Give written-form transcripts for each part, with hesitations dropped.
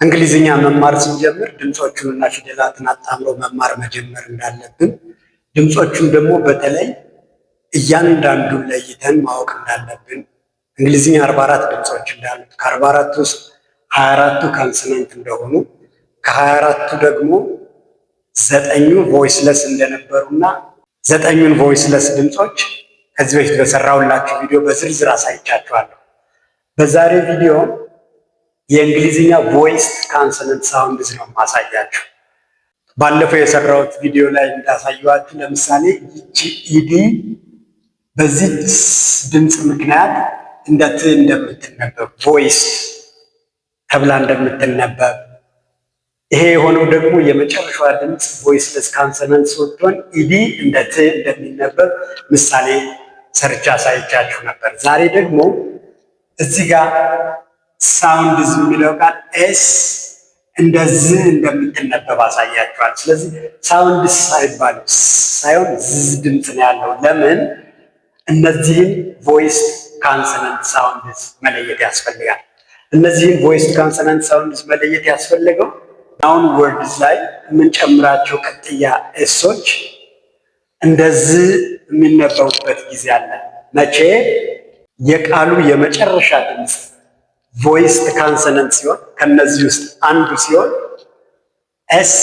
እንግሊዝኛ መማር ስንጀምር ድምፆቹንና ፊደላትን አጣምሮ መማር መጀመር እንዳለብን፣ ድምፆቹን ደግሞ በተለይ እያንዳንዱን ለይተን ማወቅ እንዳለብን። እንግሊዝኛ 44 ድምፆች እንዳሉት ከ44 ውስጥ 24ቱ ካንሰናንት እንደሆኑ ከ24ቱ ደግሞ 9ኙ ቮይስለስ እንደነበሩና 9ኙን ቮይስለስ ድምፆች ከዚህ በፊት በሰራሁላችሁ ቪዲዮ በዝርዝር አሳይቻችኋለሁ። በዛሬ ቪዲዮ የእንግሊዝኛ ቮይስ ካንሰናንት ሳውንድስ ነው ማሳያችሁ። ባለፈው የሰራሁት ቪዲዮ ላይ እንዳሳየኋችሁ ለምሳሌ ይቺ ኢዲ በዚህ ድምፅ ምክንያት እንደ ት እንደምትነበብ ቮይስ ተብላ እንደምትነበብ፣ ይሄ የሆነው ደግሞ የመጨረሻዋ ድምፅ ቮይስለስ ካንሰናንት ስትሆን ኢዲ እንደ ት እንደሚነበብ ምሳሌ ሰርቻ አሳይቻችሁ ነበር። ዛሬ ደግሞ እዚህ ጋር ሳውንድዝ የሚለው ቃል ኤስ እንደዚህ እንደምትነበብ አሳያችኋል። ስለዚህ ሳውንድስ አይባልም ሳይሆን ዝ ድምፅ ነው ያለው። ለምን? እነዚህን ቮይስ ካንሰናንት ሳውንድስ መለየት ያስፈልጋል። እነዚህን ቮይስ ካንሰናንት ሳውንድስ መለየት ያስፈልገው ናውን ወርድስ ላይ የምንጨምራቸው ቅጥያ ኤሶች እንደዚህ የሚነበቡበት ጊዜ አለ። መቼ? የቃሉ የመጨረሻ ድምፅ ቮይስ ካንሰናንት ሲሆን ከነዚህ ውስጥ አንዱ ሲሆን ኤስ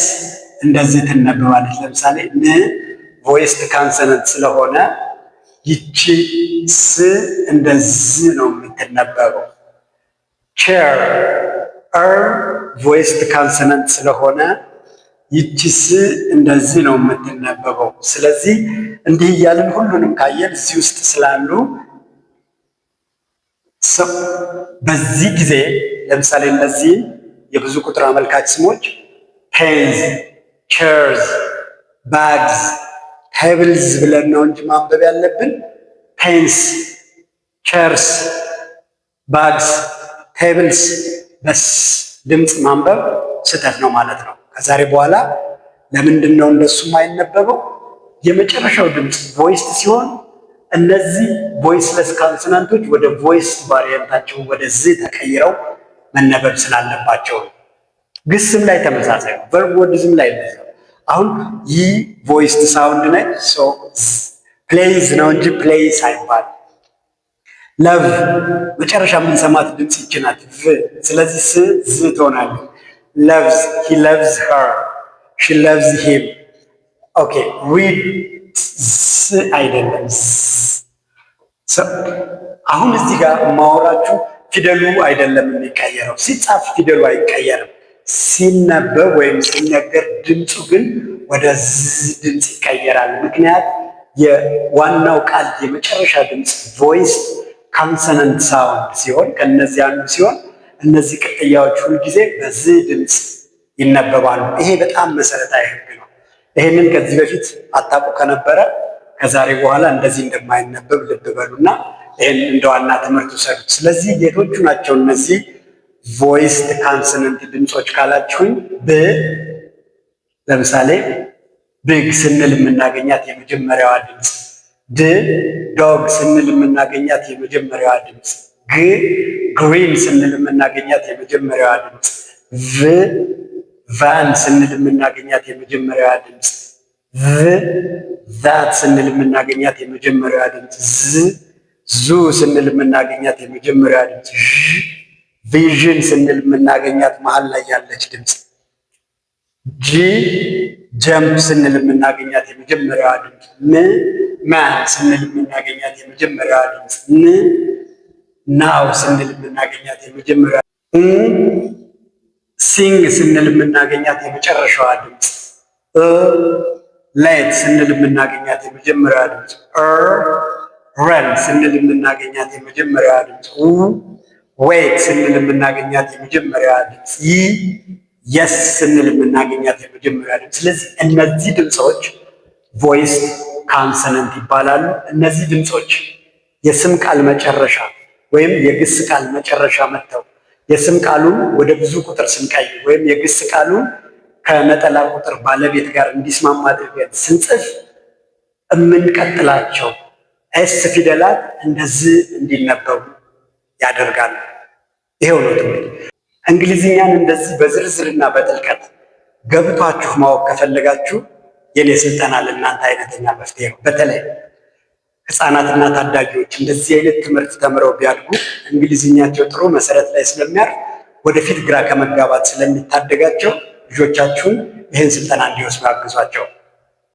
እንደዚህ ትነበባለች። ለምሳሌ ን ቮይስ ካንሰናንት ስለሆነ ይቺ ስ እንደዚህ ነው የምትነበበው። ቼር ቮይስ ካንሰናንት ስለሆነ ይቺ ስ እንደዚህ ነው የምትነበበው። ስለዚህ እንዲህ እያልን ሁሉንም ካየን እዚህ ውስጥ ስላሉ በዚህ ጊዜ ለምሳሌ እነዚህ የብዙ ቁጥር አመልካች ስሞች ፔንስ፣ ቸርስ፣ ባግስ፣ ቴብልስ ብለን ነው እንጂ ማንበብ ያለብን ፔንስ፣ ቸርስ፣ ባግስ፣ ቴብልስ በስ ድምፅ ማንበብ ስህተት ነው ማለት ነው። ከዛሬ በኋላ ለምንድን ነው እንደሱ የማይነበበው? የመጨረሻው ድምፅ ቮይስ ሲሆን እነዚህ ቮይስለስ ካንሰናንቶች ወደ ቮይስ ቫሪያንታቸው ወደ ዝ ተቀይረው መነበብ ስላለባቸው ነው። ግስም ላይ ተመሳሳይ ነው። ቨርብ ወርድዝም ላይ ነው። አሁን ይህ ቮይስ ሳውንድ ላይ ፕሌይዝ ነው እንጂ ፕሌይስ አይባልም። ለቭ መጨረሻ የምንሰማት ድምፅ ይችናት ቭ። ስለዚህ ስ ዝ ትሆናለች። ለቭዝ ሂ ለቭዝ ሄር ሺ ለቭዝ ሂም። ኦኬ ሪድ ስ አይደለም። አሁን እዚህ ጋር ማወራችሁ ፊደሉ አይደለም የሚቀየረው። ሲጻፍ ፊደሉ አይቀየርም። ሲነበብ ወይም ሲነገር ድምፁ ግን ወደ ዝ ድምፅ ይቀየራል። ምክንያት የዋናው ቃል የመጨረሻ ድምፅ ቮይስ ካንሰናንት ሳውንድ ሲሆን ከነዚህ አንዱ ሲሆን እነዚህ ቅጥያዎች ሁሉ ጊዜ በዚህ ድምፅ ይነበባሉ። ይሄ በጣም መሰረታዊ ህግ ነው። ይሄንን ከዚህ በፊት አታውቁ ከነበረ ከዛሬ በኋላ እንደዚህ እንደማይነበብ ልብ በሉና ይሄን እንደ ዋና ትምህርት ውሰዱት። ስለዚህ የቶቹ ናቸው እነዚህ ቮይስ ካንሰናንት ድምፆች ካላችሁኝ፣ ብ ለምሳሌ ቢግ ስንል የምናገኛት የመጀመሪያዋ ድምፅ፣ ድ ዶግ ስንል የምናገኛት የመጀመሪያዋ ድምፅ፣ ግ ግሪን ስንል የምናገኛት የመጀመሪያዋ ድምፅ፣ ቭ ቫን ስንል የምናገኛት የመጀመሪያዋ ድምፅ፣ ቭ ዛት ስንል የምናገኛት የመጀመሪያዋ ድምፅ፣ ዝ ዙ ስንል የምናገኛት የመጀመሪያዋ ድምፅ፣ ዥ ቪዥን ስንል የምናገኛት መሀል ላይ ያለች ድምፅ፣ ጂ ጀምፕ ስንል የምናገኛት የመጀመሪያዋ ድምፅ፣ ም ማን ስንል የምናገኛት የመጀመሪያዋ ድምፅ፣ ን ናው ስንል የምናገኛት የመጀመሪያዋ ድምፅ፣ ሲንግ ስንል የምናገኛት የመጨረሻዋ ድምፅ፣ ሌት ስንል የምናገኛት የመጀመሪያዋ ድምፅ፣ ረን ስንል የምናገኛት የመጀመሪያዋ ድምፅ፣ ዌት ስንል የምናገኛት የመጀመሪያዋ ድምፅ፣ የስ ስንል የምናገኛት የመጀመሪያዋ ድምፅ። ስለዚህ እነዚህ ድምፆች ቮይስ ካንሰናንት ይባላሉ። እነዚህ ድምፆች የስም ቃል መጨረሻ ወይም የግስ ቃል መጨረሻ መጥተው የስም ቃሉን ወደ ብዙ ቁጥር ስንቀይር ወይም የግስ ቃሉን ከነጠላ ቁጥር ባለቤት ጋር እንዲስማማ አድርገን ስንጽፍ የምንቀጥላቸው ኤስ ፊደላት እንደዚህ እንዲነበቡ ያደርጋሉ። ይሄው ነው ትምህርት። እንግሊዝኛን እንደዚህ በዝርዝርና በጥልቀት ገብቷችሁ ማወቅ ከፈለጋችሁ የኔ ስልጠና ለእናንተ አይነተኛ መፍትሄ ነው። በተለይ ህፃናትና ታዳጊዎች እንደዚህ አይነት ትምህርት ተምረው ቢያድጉ እንግሊዝኛቸው ጥሩ መሰረት ላይ ስለሚያርፍ ወደፊት ግራ ከመጋባት ስለሚታደጋቸው ልጆቻችሁን ይህን ስልጠና እንዲወስዱ አግዟቸው።